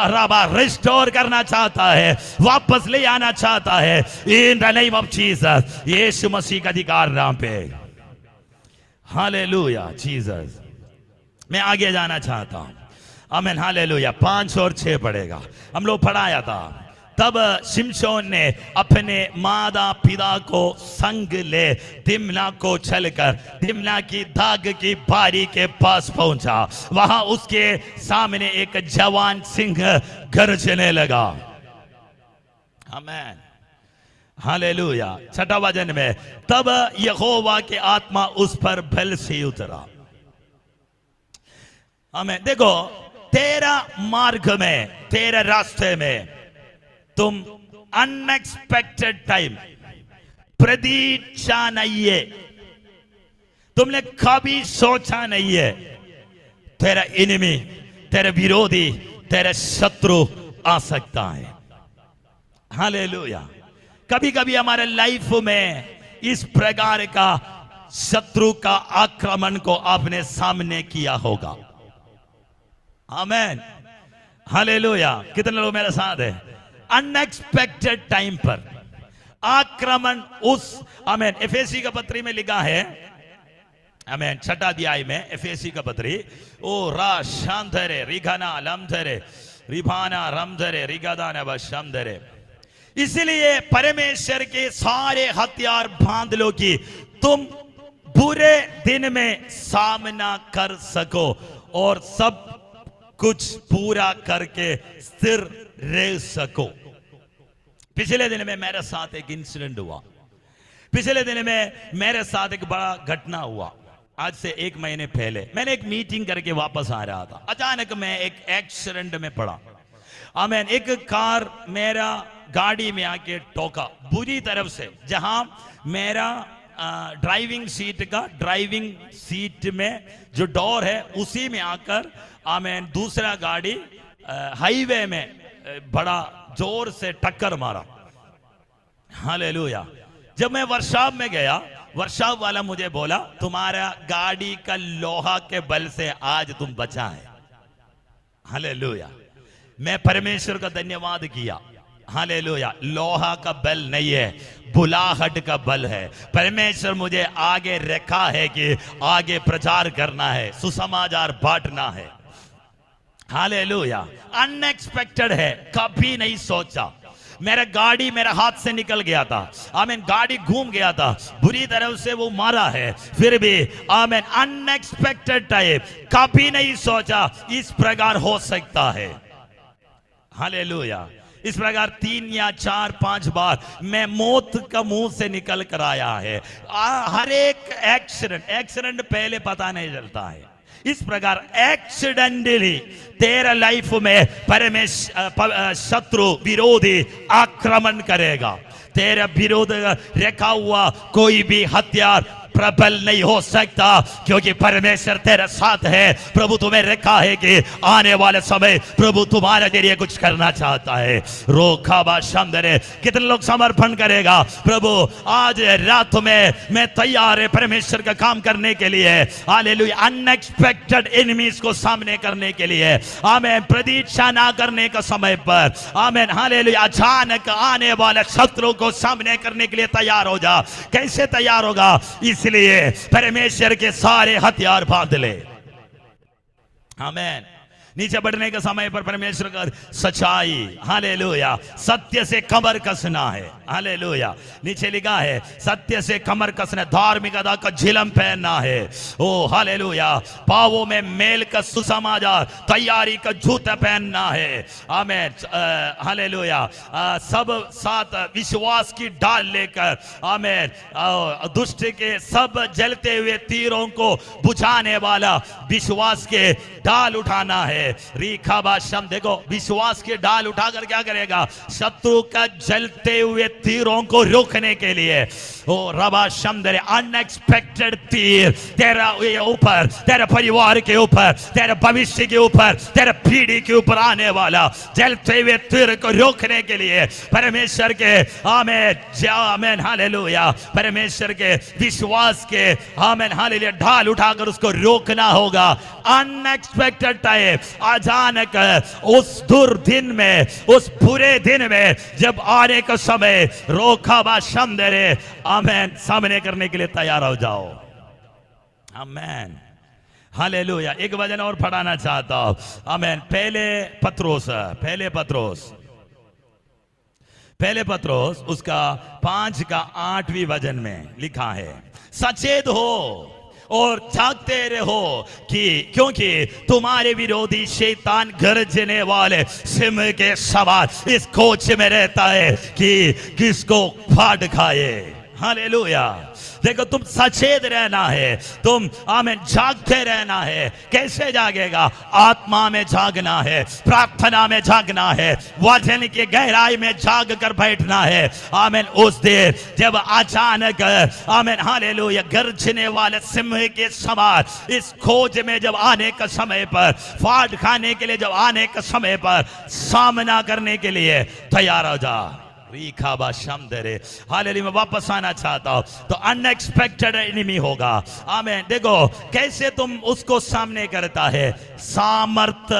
रबा रिस्टोर करना चाहता है, वापस ले आना चाहता है। In the name of Jesus, यीशु मसीह का अधिकार नाम पे हालेलुया जीसस। मैं आगे जाना चाहता हूं आमेन हालेलुया। 5 और 6 पढ़ेगा, हम लोग पढ़ाया था। तब शिमशोन ने अपने माता पिता को संग ले तिम्ना को चलकर तिम्ना की दाग की बारी के पास पहुंचा। वहां उसके सामने एक जवान सिंह गरजने लगा। Amen hallelujah. 6वां वचन में तब यहोवा के आत्मा उस पर बल से उतरा। आमेन। देखो तेरा मार्ग में, तेरे रास्ते में तुम अनएक्सपेक्टेड टाइम प्रतीक्षा नहीं है, तुमने कभी सोचा नहीं है तेरा एनिमी, तेरा विरोधी, तेरा शत्रु आ सकता है। हालेलुया। कभी कभी हमारे लाइफ में इस प्रकार का शत्रु का आक्रमण को आपने सामने किया होगा। Amen hallelujah. कितने लोग मेरे साथ है? अनएक्सपेक्टेड टाइम पर आक्रमण उस आमेन। एफेसी का पत्री में लिखा है आमेन 6 अध्याय में एफेसी का पत्री ओ रा शांधरे रिघना लमधरे रिभाना रमधरे रिगदाना बशमधरे। इसलिए परमेश्वर के सारे हथियार बांध लो कि तुम बुरे दिन में सामना कर सको और सब कुछ पूरा करके स्थिर रह सको। पिछले दिन में मेरे साथ एक इंसिडेंट हुआ। पिछले दिन में मेरे साथ एक बड़ा घटना हुआ। आज से 1 महीने पहले मैंने एक मीटिंग करके वापस आ रहा था। अचानक मैं एक एक्सीडेंट में पड़ा। आमेन। एक कार मेरा गाड़ी में आके ठोका बुरी तरफ से, जहां मेरा ड्राइविंग सीट में जो डोर है उसी में आकर आमेन दूसरा गाड़ी हाईवे में बड़ा जोर से टक्कर मारा। हालेलुया। जब मैं वर्कशॉप में गया, वर्कशॉप वाला मुझे बोला तुम्हारा गाड़ी का लोहा के बल से आज तुम बचा है। हालेलुया। मैं परमेश्वर का धन्यवाद किया। हालेलुया। लोहा का बल नहीं है, बुलाहट का बल है। परमेश्वर मुझे आगे रखा है कि आगे प्रचार करना है, सुसमाचार बांटना है। हालेलुया। अनएक्सपेक्टेड है, कभी नहीं सोचा। मेरा गाड़ी मेरा हाथ से निकल गया था। आमीन। गाड़ी घूम गया था, बुरी तरह से वो मारा है, फिर भी आमीन अनएक्सपेक्टेड टाइप, कभी नहीं सोचा इस प्रकार हो सकता है। हालेलुया। इस प्रकार 3 या 4 5 बार मैं मौत का मुंह से निकल कर आया है। हर एक एक्सीडेंट पहले पता नहीं चलता है, इस प्रकार एक्सीडेंटली तेरा लाइफ में परमेश्वर शत्रु विरोधी आक्रमण करेगा। तेरा विरोध रखा हुआ कोई भी हथियार प्रबल नहीं हो सकता, क्योंकि परमेश्वर तेरे साथ है। प्रभु तुम्हें रखा है कि आने वाले समय प्रभु तुम्हारे जरिए कुछ करना चाहता है। रोखा शंदरे, कितने लोग समर्पण करेगा? प्रभु आज रात में मैं तैयार है परमेश्वर का काम करने के लिए। हालेलुया। अनएक्सपेक्टेड एनिमीज को सामने करने के लिए, आमेन, प्रतीक्षा ना करने का समय पर, आमेन, हालेलुया, अचानक आने वाले शत्रु को सामने करने के लिए तैयार हो जा। कैसे तैयार होगा? इसलिए परमेश्वर के सारे हथियार बांध ले। आमेन। नीचे बढ़ने के समय पर परमेश्वर का सच्चाई, हालेलुया, सत्य से कमर कसना है। हालेलुया। नीचे लिखा है सत्य से कमर कसना, धार्मिकता का झिलम पहनना है। ओ हालेलुया। पावों में मेल का सुसमाचार, तैयारी का जूता पहनना है। आमेन। हालेलुया। सब साथ विश्वास की ढाल लेकर, आमेन, दुष्ट के सब जलते हुए तीरों को बुझाने वाला विश्वास के ढाल उठाना है। रीखा शम, देखो विश्वास की ढाल उठाकर क्या करेगा? शत्रु का जलते हुए तीरों को रोकने के लिए। ओ रबा शमदरे, अनएक्सपेक्टेड तीर तेरा ऊपर, तेरे परिवार के ऊपर, तेरे भविष्य के ऊपर, तेरे पीढ़ी के ऊपर आने वाला जलते हुए तीर को रोकने के लिए परमेश्वर के, आमेन, आमेन, हालेलुया, परमेश्वर के विश्वास के, आमेन, हालेलुया, ढाल उठाकर उसको रोकना होगा। अनएक्सपेक्टेड टाइम, अचानक उस दुर्दिन में, उस बुरे दिन में जब आने का समय, रोखा बा शमदरे, आमेन, सामने करने के लिए तैयार हो जाओ। आमेन, हालेलुया। एक वचन और पढ़ाना चाहता हूं। आमेन। पहले पत्रोस उसका 5 का 8वीं वचन में लिखा है, सचेत हो और जागते रहो क्योंकि तुम्हारे विरोधी शैतान गरजने वाले सिंह के सवार इस खोज में रहता है कि किसको फाड़ खाए। हालेलुया। देखो, तुम सचेत रहना है, तुम, आमेन, जागते रहना है। कैसे जागेगा? आत्मा में जागना है, प्रार्थना में जागना है, वचन की गहराई में जाग कर बैठना है। आमेन। उस देर जब अचानक, आमेन, हालेलुया, गरजने वाले सिंह के समान इस खोज में जब आने का समय पर, फाड़ खाने के लिए जब आने का समय पर, सामना करने के लिए तैयार हो जा। रीखाबा शमदरे, हालेलुया। मैं वापस आना चाहता हूं। तो अनएक्सपेक्टेड एनिमी होगा। आमेन। देखो कैसे तुम उसको सामने करता है। सामर्थ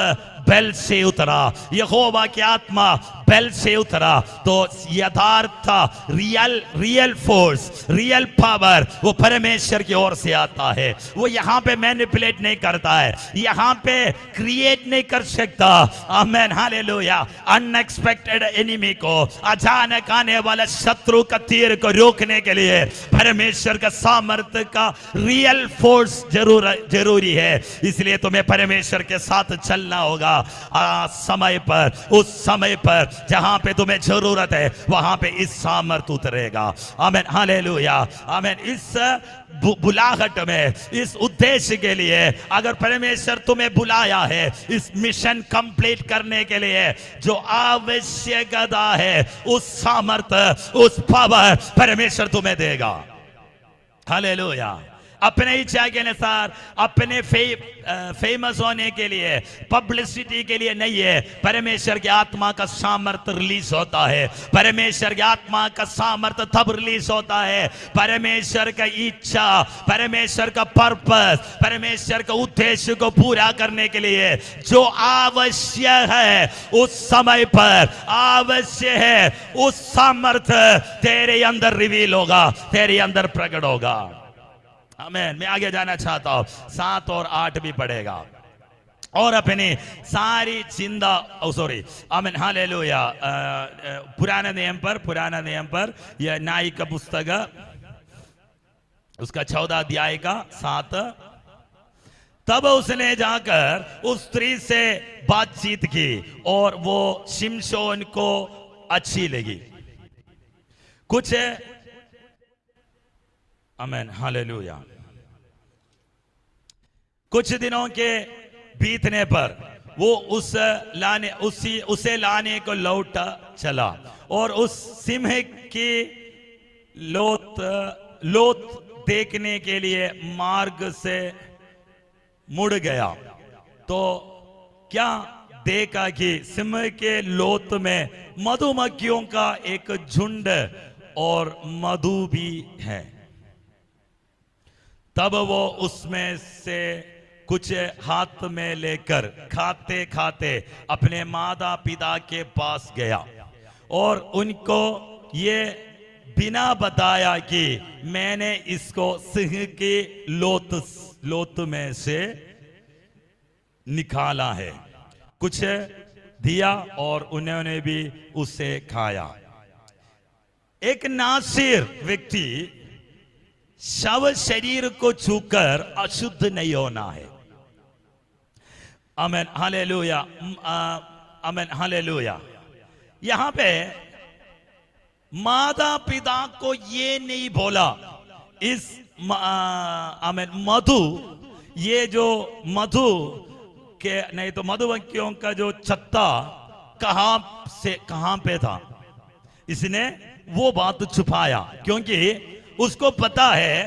बेल से उतरा, यहोवा की आत्मा बेल से उतरा, तो यथार्थ, रियल फोर्स, रियल पावर वो परमेश्वर की ओर से आता है। वो यहाँ पे मैनिपुलेट नहीं करता है, यहाँ पे क्रिएट नहीं कर सकता। आमेन, हालेलुया। अनएक्सपेक्टेड एनिमी को, अचानक आने वाला शत्रु का तीर को रोकने के लिए परमेश्वर का सामर्थ्य का रियल फोर्स जरूरी है। इसलिए तुम्हें परमेश्वर के साथ चलना होगा। समय पर, उस समय पर जहां पे तुम्हें जरूरत है वहां पे इस सामर्थ उतरेगा। आमेन, हालेलुया। आमेन। इस बुलाहट में, इस उद्देश्य के लिए अगर परमेश्वर तुम्हें बुलाया है इस मिशन कंप्लीट करने के लिए, जो आवश्यकता है उस सामर्थ्य, उस पावर परमेश्वर तुम्हें देगा। हालेलुया। अपने इच्छा के अनुसार, अपने फेमस होने के लिए, पब्लिसिटी के लिए नहीं है। परमेश्वर की आत्मा का सामर्थ्य रिलीज होता है। परमेश्वर की आत्मा का सामर्थ्य तब रिलीज होता है परमेश्वर का इच्छा, परमेश्वर का पर्पस, परमेश्वर का उद्देश्य को पूरा करने के लिए जो आवश्यक है उस समय पर, आवश्यक है उस सामर्थ्य तेरे अंदर रिवील होगा, तेरे अंदर प्रकट होगा। आमेन। मैं आगे जाना चाहता हूं। 7 और 8 भी पढ़ेगा। और अपनी सारी जिंदा, आमेन, हालेलुया, पुराने नियम पर यह न्याय का पुस्तक उसका 14 अध्याय का 7। तब उसने जाकर उस स्त्री से बातचीत की और वो शिमशोन को अच्छी लगी। कुछ, आमेन, हालेलुया। कुछ दिनों के बीतने पर वो उसे लाने को लौटा चला और उस सिंह की लोथ देखने के लिए मार्ग से मुड़ गया। तो क्या देखा कि सिंह के लोथ में मधुमक्खियों का एक झुंड और मधु भी है। तब वो उसमें से कुछ हाथ में लेकर खाते खाते अपने माता पिता के पास गया और उनको ये बिना बताया कि मैंने इसको सिंह की लोथ में से निकाला है, कुछ दिया और उन्होंने भी उसे खाया। एक नासिर व्यक्ति शव शरीर को छूकर अशुद्ध नहीं होना है। आमेन, हालेलुया, आमेन, हालेलुया। यहां पे माता पिता को ये नहीं बोला इस आमेन मधु, ये जो मधु के नहीं तो मधुमक्खियों का जो छत्ता कहां पे था, इसने वो बात छुपाया क्योंकि उसको पता है।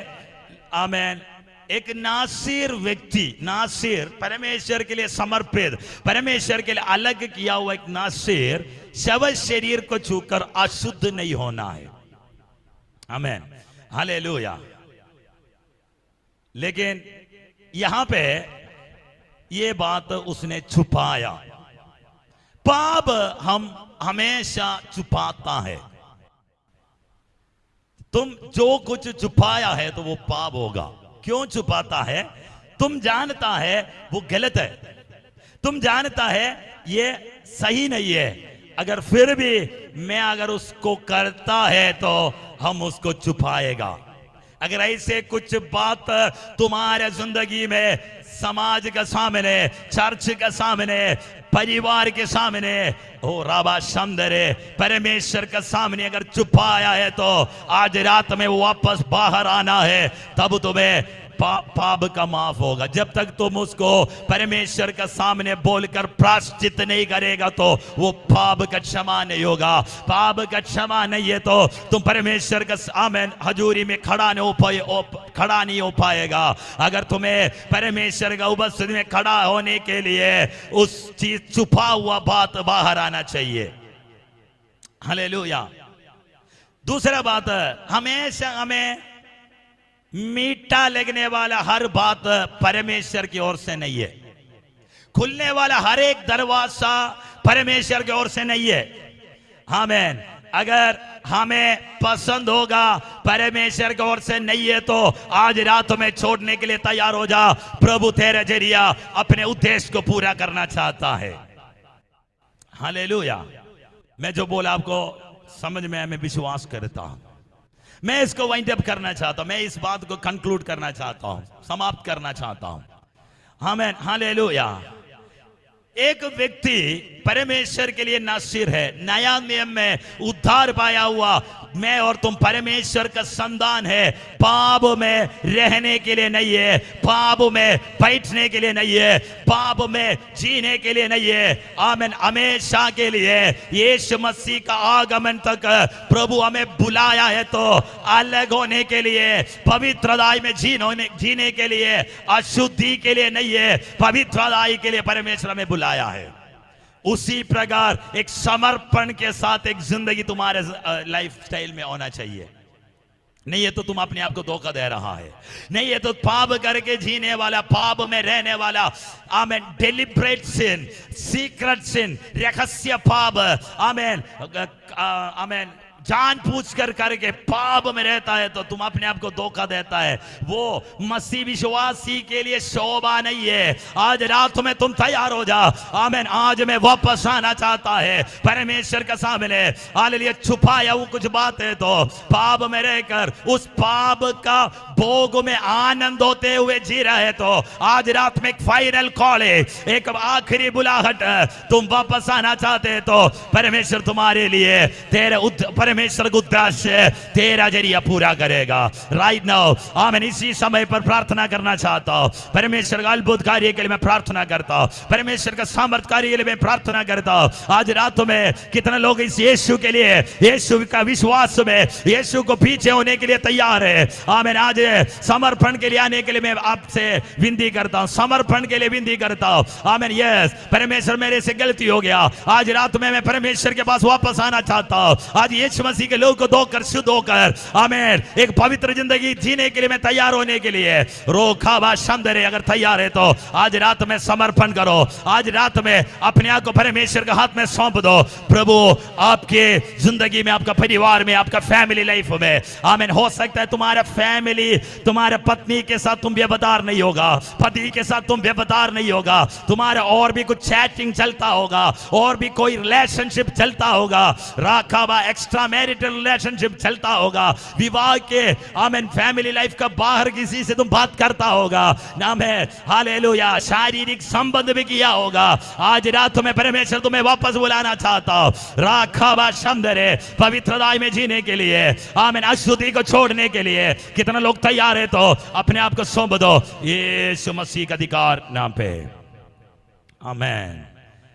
आमेन। एक नासिर व्यक्ति, नासिर परमेश्वर के लिए समर्पित, परमेश्वर के लिए अलग किया हुआ एक नासिर शव शरीर को छूकर अशुद्ध नहीं होना है। आमेन, हालेलुया। लेकिन यहां पे ये बात उसने छुपाया। पाप हम हमेशा छुपाता है। तुम जो कुछ छुपाया है तो वो पाप होगा। क्यों छुपाता है? तुम जानता है वो गलत है, तुम जानता है ये सही नहीं है, अगर फिर भी मैं अगर उसको करता है तो हम उसको छुपाएगा। अगर ऐसे कुछ बात तुम्हारे जिंदगी में समाज के सामने, चर्च के सामने, परिवार के सामने, ओ राबा शंदरे परमेश्वर के सामने अगर छुपाया है तो आज रात में वापस बाहर आना है, तब तुम्हें पाप का माफ होगा। जब तक तुम उसको परमेश्वर के सामने बोलकर प्रायश्चित नहीं करेगा तो वो पाप का क्षमा नहीं होगा। पाप का क्षमा नहीं है तो तुम परमेश्वर का आमेन हजूरी में खड़ा नहीं हो पाएगा। अगर तुम्हें परमेश्वर का उपस्थिति में खड़ा होने के लिए उस चीज छुपा हुआ बात बाहर आना चाहिए। हालेलुया। दूसरा बात, हमेशा हमें मीठा लगने वाला हर बात परमेश्वर की ओर से नहीं है। खुलने वाला हर एक दरवाजा परमेश्वर की ओर से नहीं है। आमीन। अगर हमें पसंद होगा परमेश्वर की ओर से नहीं है तो आज रात में छोड़ने के लिए तैयार हो जा। प्रभु तेरे जरिया अपने उद्देश्य को पूरा करना चाहता है। हालेलुया। मैं जो बोला आपको समझ में, मैं विश्वास करता हूं। मैं इसको वाइंड अप करना चाहता हूं, मैं इस बात को कंक्लूड करना चाहता हूं, समाप्त करना चाहता हूं। आमीन, हालेलुया। एक व्यक्ति परमेश्वर के लिए नासिर है, नया नियम में उद्धार पाया हुआ मैं और तुम परमेश्वर का संतान है। पाप में रहने के लिए नहीं है, पाप में बैठने के लिए नहीं है, पाप में जीने के लिए नहीं है। आमीन। हमेशा के लिए यीशु मसीह का आगमन तक प्रभु हमें बुलाया है तो अलग होने के लिए, पवित्रताई में जीने के लिए, अशुद्धि के लिए नहीं है, पवित्रताई के लिए परमेश्वर हमें बुलाया है। उसी प्रकार एक समर्पण के साथ एक जिंदगी तुम्हारे लाइफ स्टाइल में होना चाहिए। नहीं है तो तुम अपने आप को धोखा दे रहा है। नहीं है तो पाप करके जीने वाला, पाप में रहने वाला, आमीन, डेलिब्रेट सिन, सीक्रेट सिन, रहस्य पाप, आमीन, आमीन, जानबूझ कर करके पाप में रहता है तो तुम अपने आप को धोखा देता है। वो मसीह विश्वासी के लिए शोभा नहीं है। आज रात में तुम तैयार हो जा। आमीन। आज मैं वापस आना चाहता है परमेश्वर के सामने। हालेलुया। छुपाया वो कुछ बात है तो पाप में रहकर उस पाप का भोग में आनंद होते हुए जी रहा है तो आज रात में एक फाइनल कॉल है, एक आखिरी बुलाहट। तुम वापस आना चाहते हैं तो परमेश्वर तुम्हारे लिए तेरे परमेश्वर का उद्देश्य तेरा जरिया पूरा करेगा। राइट नाउ आमीन। इसी समय पर प्रार्थना करना चाहता हूं। परमेश्वर का अद्भुत कार्य के लिए मैं प्रार्थना करता हूं। परमेश्वर का सामर्थ कार्य के लिए मैं प्रार्थना करता हूं। आज रात में कितने लोग इस यीशु के लिए, यीशु का विश्वास में, यीशु को पीछे होने के लिए तैयार है। आमीन। आज समर्पण के लिए आने के लिए मैं आपसे विनती करता हूं, समर्पण के लिए विनती करता हूं। आमीन। यस, परमेश्वर मेरे से गलती हो गया, आज रात में मैं परमेश्वर के पास वापस आना चाहता हूं। आज यीशु मसीह के लोग को धोकर शुद्ध होकर आमीन एक पवित्र जिंदगी जीने के लिए मैं तैयार होने के लिए रोखावा शंदरे अगर तैयार है तो आज रात में समर्पण करो। आज रात में अपने आप को परमेश्वर के हाथ में सौंप दो। प्रभु आपके जिंदगी में, आपका परिवार में, आपका फैमिली लाइफ में आमीन। हो सकता है तुम्हारा फैमिली, तुम्हारे पत्नी के साथ तुम व्यभिचार नहीं होगा, पति के साथ तुम व्यभिचार नहीं होगा, तुम्हारा और भी कुछ चैटिंग चलता होगा, और भी कोई रिलेशनशिप चलता होगा, राखावा एक्स्ट्रा मैरिटल रिलेशनशिप चलता होगा, विवाह के आमीन फैमिली लाइफ का बाहर किसी से तुम बात करता होगा, नाम है हालेलुया, शारीरिक संबंध भी किया होगा। आज रात में परमेश्वर तुम्हें वापस बुलाना चाहता हूं, राखावा शंदरे पवित्रता में जीने के लिए, आमीन अशुद्धि को छोड़ने के लिए। कितना लोग तैयार है तो अपने आप को सौंप दो यीशु मसीह के अधिकार नाम पे। आमीन।